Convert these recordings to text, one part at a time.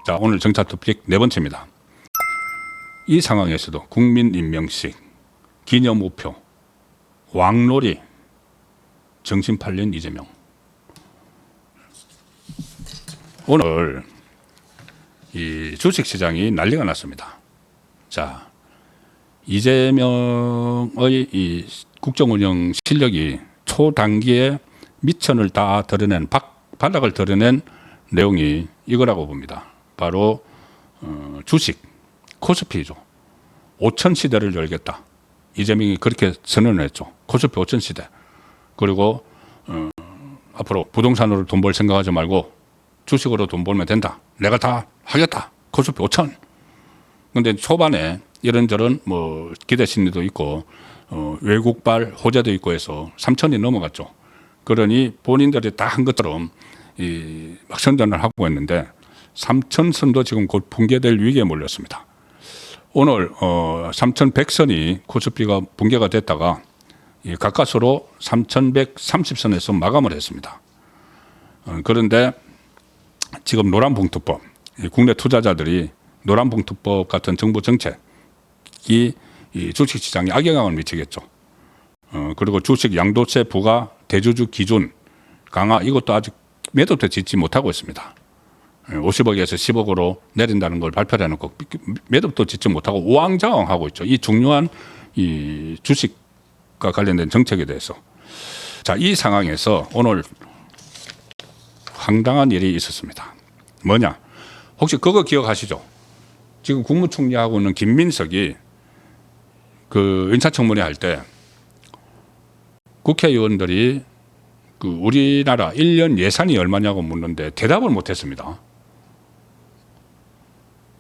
자, 오늘 정차 토픽 네 번째입니다. 이 상황에서도 국민 임명식, 기념우표, 왕놀이, 정신 팔린 이재명. 오늘 이 주식시장이 난리가 났습니다. 자, 이재명의 이 국정운영 실력이 초단기에 미천을 다 드러낸 바닥을 드러낸 내용이 이거라고 봅니다. 바로 주식 코스피죠. 5천 시대를 열겠다. 이재명이 그렇게 선언을 했죠. 코스피 5천 시대. 그리고 앞으로 부동산으로 돈 벌 생각하지 말고 주식으로 돈 벌면 된다. 내가 다 하겠다. 코스피 5천. 근데 초반에 이런저런 뭐 기대 심리도 있고 외국발 호재도 있고 해서 3천이 넘어갔죠. 그러니 본인들이 다 한 것처럼 막 선전을 하고 있는데 3천선도 지금 곧 붕괴될 위기에 몰렸습니다. 오늘 3,100선이 코스피가 붕괴가 됐다가 가까스로 3,130선에서 마감을 했습니다. 그런데 지금 노란봉투법, 국내 투자자들이 노란봉투법 같은 정부 정책이 이 주식시장에 악영향을 미치겠죠. 그리고 주식 양도세 부과 대주주 기준 강화 이것도 아직 매도도 짓지 못하고 있습니다. 50억에서 10억으로 내린다는 걸 발표를 해놓고 매도도 짓지 못하고 우왕좌왕하고 있죠. 이 중요한 이 주식과 관련된 정책에 대해서. 자, 이 상황에서 오늘 황당한 일이 있었습니다. 뭐냐? 혹시 그거 기억하시죠? 지금 국무총리하고 있는 김민석이 그 인사청문회 할 때 국회의원들이 그 우리나라 1년 예산이 얼마냐고 묻는데 대답을 못했습니다.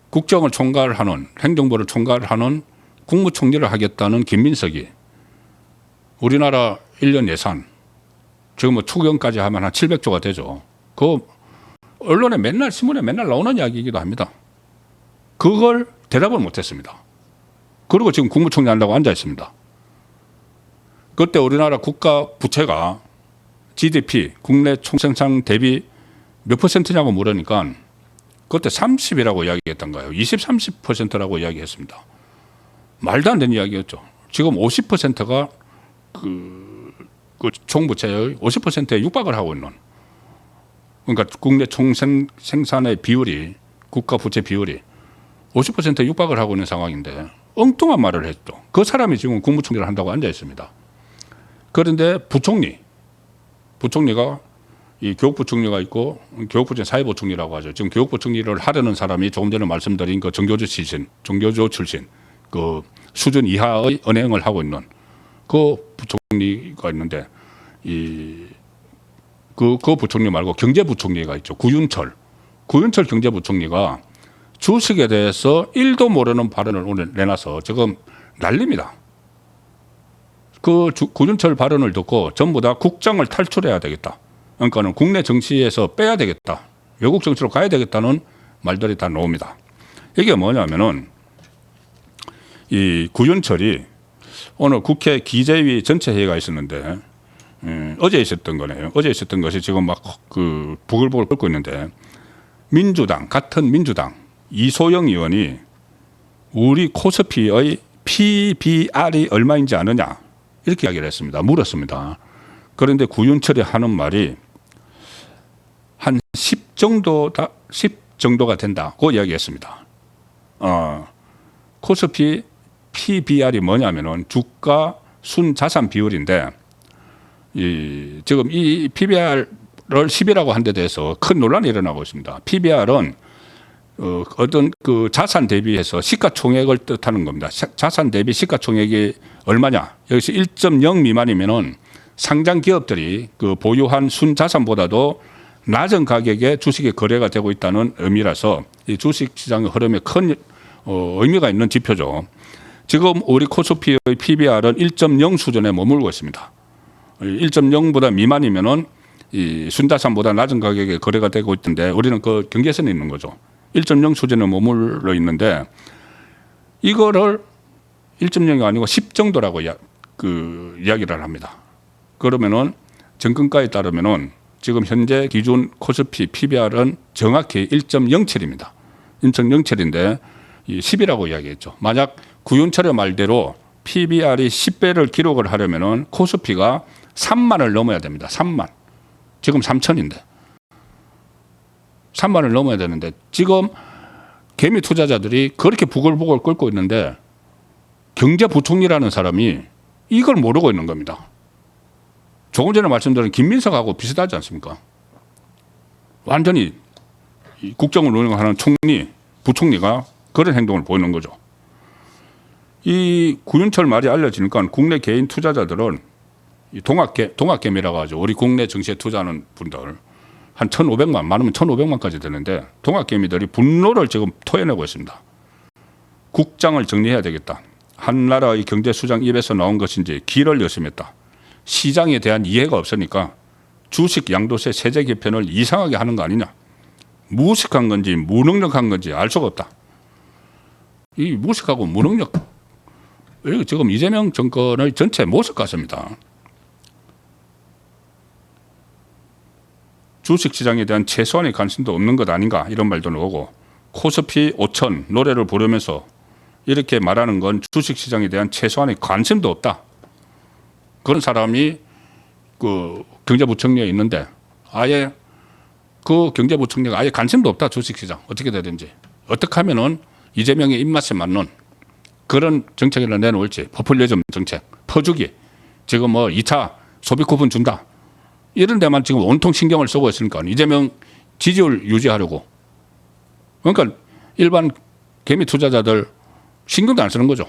국정을 총괄하는 행정부를 총괄하는 국무총리를 하겠다는 김민석이 우리나라 1년 예산 지금 뭐 추경까지 하면 한 700조가 되죠. 그 언론에 맨날 신문에 맨날 나오는 이야기이기도 합니다. 그걸 대답을 못했습니다. 그리고 지금 국무총리 한다고 앉아 있습니다. 그때 우리나라 국가 부채가 GDP 국내 총생산 대비 몇 퍼센트냐고 물으니까 그때 30이라고 이야기했던 거예요. 20, 30%라고 이야기했습니다. 말도 안 되는 이야기였죠. 지금 50%가 그 총부채의 50%에 육박을 하고 있는. 그러니까 국내 총생산의 비율이 국가 부채 비율이 50%에 육박을 하고 있는 상황인데 엉뚱한 말을 했죠. 그 사람이 지금 국무총리를 한다고 앉아 있습니다. 그런데 부총리가 이 교육부총리가 있고 교육부총리 사회부총리라고 하죠. 지금 교육부총리를 하려는 사람이 조금 전에 말씀드린 그 정교조 출신 그 수준 이하의 언행을 하고 있는 그 부총리가 있는데 그 부총리 말고 경제부총리가 있죠. 구윤철 경제부총리가 주식에 대해서 1도 모르는 발언을 오늘 내놔서 지금 난립니다. 그 구윤철 발언을 듣고 전부 다 국장을 탈출해야 되겠다. 그러니까는 국내 정치에서 빼야 되겠다. 외국 정치로 가야 되겠다는 말들이 다 나옵니다. 이게 뭐냐면은 이 구윤철이 오늘 국회 기재위 전체 회의가 있었는데 어제 있었던 거네요. 어제 있었던 것이 지금 막 그 부글부글 끓고 있는데 같은 민주당 이소영 의원이 우리 코스피의 PBR이 얼마인지 아느냐 이렇게 이야기를 했습니다. 물었습니다. 그런데 구윤철이 하는 말이 한 10 정도가 된다고 이야기했습니다. 코스피 PBR이 뭐냐면은 주가 순자산 비율인데 지금 이 PBR을 10이라고 한 데 대해서 큰 논란이 일어나고 있습니다. PBR은 어떤 그 자산 대비해서 시가총액을 뜻하는 겁니다. 자산 대비 시가총액이 얼마냐? 여기서 1.0 미만이면은 상장 기업들이 그 보유한 순자산보다도 낮은 가격에 주식이 거래가 되고 있다는 의미라서 이 주식 시장의 흐름에 큰 의미가 있는 지표죠. 지금 우리 코스피의 PBR은 1.0 수준에 머물고 있습니다. 1.0보다 미만이면은 이 순자산보다 낮은 가격에 거래가 되고 있던데 우리는 그 경계선에 있는 거죠. 1.0 수준에 머물러 있는데 이거를 1.0이 아니고 10 정도라고 이야기를 합니다. 그러면은 정권가에 따르면은 지금 현재 기준 코스피 PBR은 정확히 1.07입니다. 1.07인데 10이라고 이야기했죠. 만약 구윤철의 말대로 PBR이 10배를 기록을 하려면은 코스피가 3만을 넘어야 됩니다. 3만. 지금 3천인데. 3만을 넘어야 되는데 지금 개미 투자자들이 그렇게 부글부글 끓고 있는데 경제부총리라는 사람이 이걸 모르고 있는 겁니다. 조금 전에 말씀드린 김민석하고 비슷하지 않습니까? 완전히 국정을 운영하는 총리, 부총리가 그런 행동을 보이는 거죠. 이 구윤철 말이 알려지니까 국내 개인 투자자들은 동학개미라고 하죠. 우리 국내 증시에 투자하는 분들 한 1,500만, 많으면 1,500만까지 되는데 동학개미들이 분노를 지금 토해내고 있습니다. 국장을 정리해야 되겠다. 한 나라의 경제수장 입에서 나온 것인지 길을 열심했다. 시장에 대한 이해가 없으니까 주식 양도세 세제 개편을 이상하게 하는 거 아니냐. 무식한 건지 무능력한 건지 알 수가 없다. 이 무식하고 무능력, 지금 이재명 정권의 전체 모습 같습니다. 주식시장에 대한 최소한의 관심도 없는 것 아닌가 이런 말도 나오고 코스피 5천 노래를 부르면서 이렇게 말하는 건 주식시장에 대한 최소한의 관심도 없다. 그런 사람이 그 경제부총리에 있는데 아예 그 경제부총리가 아예 관심도 없다. 주식시장 어떻게 되든지 어떻게 하면은 이재명의 입맛에 맞는 그런 정책을 내놓을지 포퓰리즘 정책 퍼주기 지금 뭐 2차 소비 쿠폰 준다. 이런 데만 지금 온통 신경을 쓰고 있으니까 이재명 지지율 유지하려고. 그러니까 일반 개미 투자자들 신경도 안 쓰는 거죠.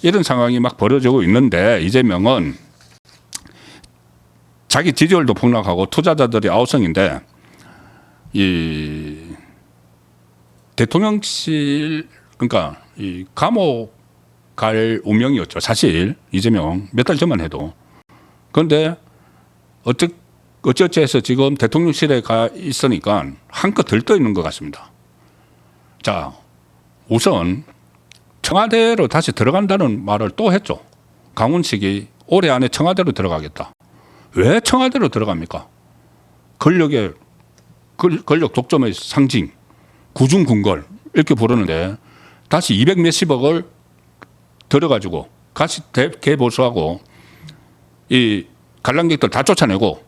이런 상황이 막 벌어지고 있는데 이재명은 자기 지지율도 폭락하고 투자자들이 아우성인데 이 대통령실 그러니까 이 감옥 갈 운명이었죠. 사실 이재명 몇 달 전만 해도. 그런데 어찌어찌 해서 지금 대통령실에 가 있으니까 한껏 들떠 있는 것 같습니다. 자, 우선 청와대로 다시 들어간다는 말을 또 했죠. 강훈식이 올해 안에 청와대로 들어가겠다. 왜 청와대로 들어갑니까? 권력 독점의 상징, 구중궁궐 이렇게 부르는데 다시 200 몇십억을 들어가지고 같이 개보수하고 이 관람객들 다 쫓아내고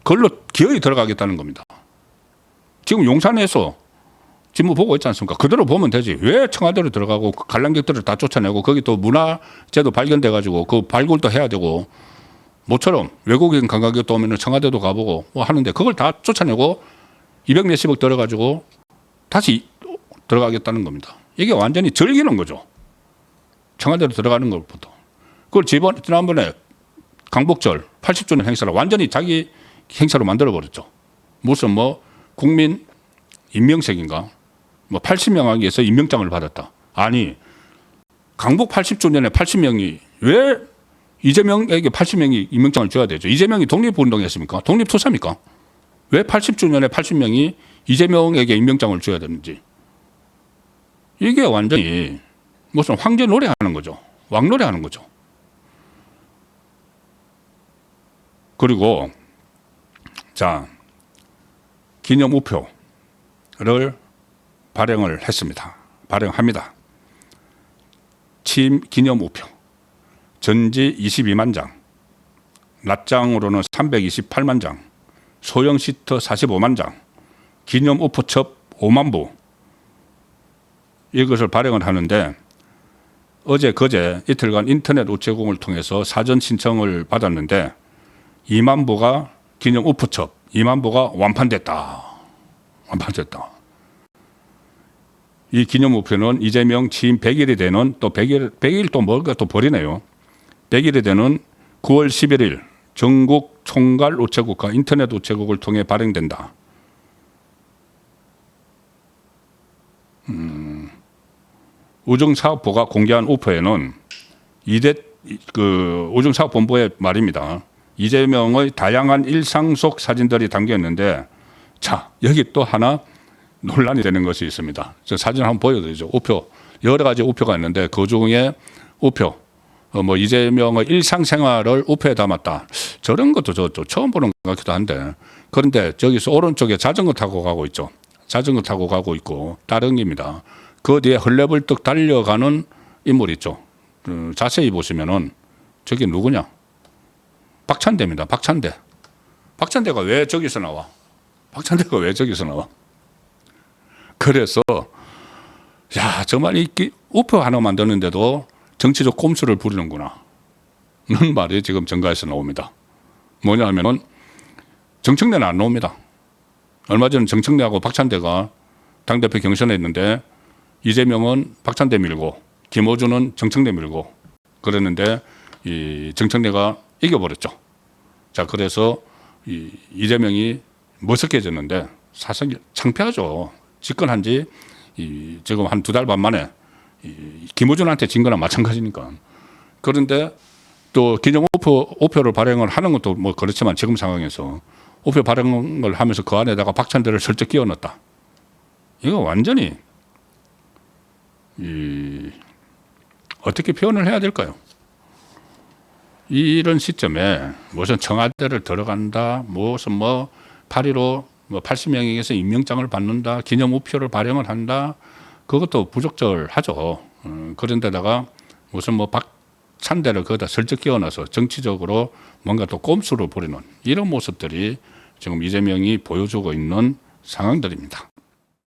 그걸로 기어이 들어가겠다는 겁니다. 지금 용산에서 지금 보고 있지 않습니까? 그대로 보면 되지. 왜 청와대로 들어가고 관람객들을 다 쫓아내고 거기 또 문화재도 발견돼가지고 그 발굴도 해야 되고 모처럼 외국인 관광객도 오면 청와대도 가보고 뭐 하는데 그걸 다 쫓아내고 200 몇십억 들어가지고 다시 들어가겠다는 겁니다. 이게 완전히 즐기는 거죠. 청와대로 들어가는 것부터. 그걸 지난번에 강복절 80주년 행사를 완전히 자기 행사로 만들어버렸죠. 무슨 뭐 국민 임명색인가 뭐 80명하기 위해서 임명장을 받았다. 아니 강복 80주년에 80명이 왜 이재명에게 80명이 임명장을 줘야 되죠. 이재명이 독립운동했습니까? 독립투사입니까? 왜 80주년에 80명이 이재명에게 임명장을 줘야 되는지. 이게 완전히 무슨 황제 노래하는 거죠. 왕노래하는 거죠. 그리고 자 기념 우표를 발행을 했습니다. 발행합니다. 취임 기념 우표 전지 22만 장, 낱장으로는 328만 장, 소형 시트 45만 장, 기념 우표첩 5만 부 이것을 발행을 하는데 어제 그제 이틀간 인터넷 우체국을 통해서 사전 신청을 받았는데 2만 부가 기념 우표첩, 2만 부가 완판됐다. 완판됐다. 이 기념 우표는 이재명 취임 100일이 되는 또 100일 또 뭔가 또 버리네요. 100일이 되는 9월 11일 전국 총괄 우체국과 인터넷 우체국을 통해 발행된다. 우정사업부가 공개한 우표에는 우정사업본부의 말입니다. 이재명의 다양한 일상 속 사진들이 담겨 있는데 자 여기 또 하나 논란이 되는 것이 있습니다. 저 사진 한번 보여드리죠. 우표 여러 가지 우표가 있는데 그 중에 우표 뭐 이재명의 일상생활을 우표에 담았다. 저런 것도 저 처음 보는 것 같기도 한데. 그런데 저기서 오른쪽에 자전거 타고 가고 있죠. 자전거 타고 가고 있고 따릉입니다. 그 뒤에 헐레벌떡 달려가는 인물이 있죠. 자세히 보시면은 저게 누구냐? 박찬대입니다. 박찬대. 박찬대가 왜 저기서 나와? 박찬대가 왜 저기서 나와? 그래서 야, 정말 이 우표 하나 만드는데도 정치적 꼼수를 부리는구나. 는 말이 지금 정가에서 나옵니다. 뭐냐 하면은 정청래는 안 나옵니다. 얼마 전에 정청래하고 박찬대가 당대표 경선에 있는데 이재명은 박찬대 밀고 김어준은 정청래 밀고 그랬는데 이 정청래가 이겨버렸죠. 자, 그래서 이재명이 머쓱해졌는데 사실 창피하죠. 집권한 지 지금 한 2달 반 만에 김어준한테 진 거나 마찬가지니까. 그런데 또 기존 우표를 발행을 하는 것도 뭐 그렇지만 지금 상황에서 우표 발행을 하면서 그 안에다가 박찬대를 슬쩍 끼워 넣었다. 이거 완전히 어떻게 표현을 해야 될까요? 이런 시점에 무슨 청와대를 들어간다, 무슨 뭐 8.15 뭐 80명에게서 임명장을 받는다, 기념 우표를 발행을 한다, 그것도 부적절하죠. 그런데다가 무슨 뭐 박찬대를 거기다 슬쩍 끼워넣어서 정치적으로 뭔가 또 꼼수를 부리는 이런 모습들이 지금 이재명이 보여주고 있는 상황들입니다.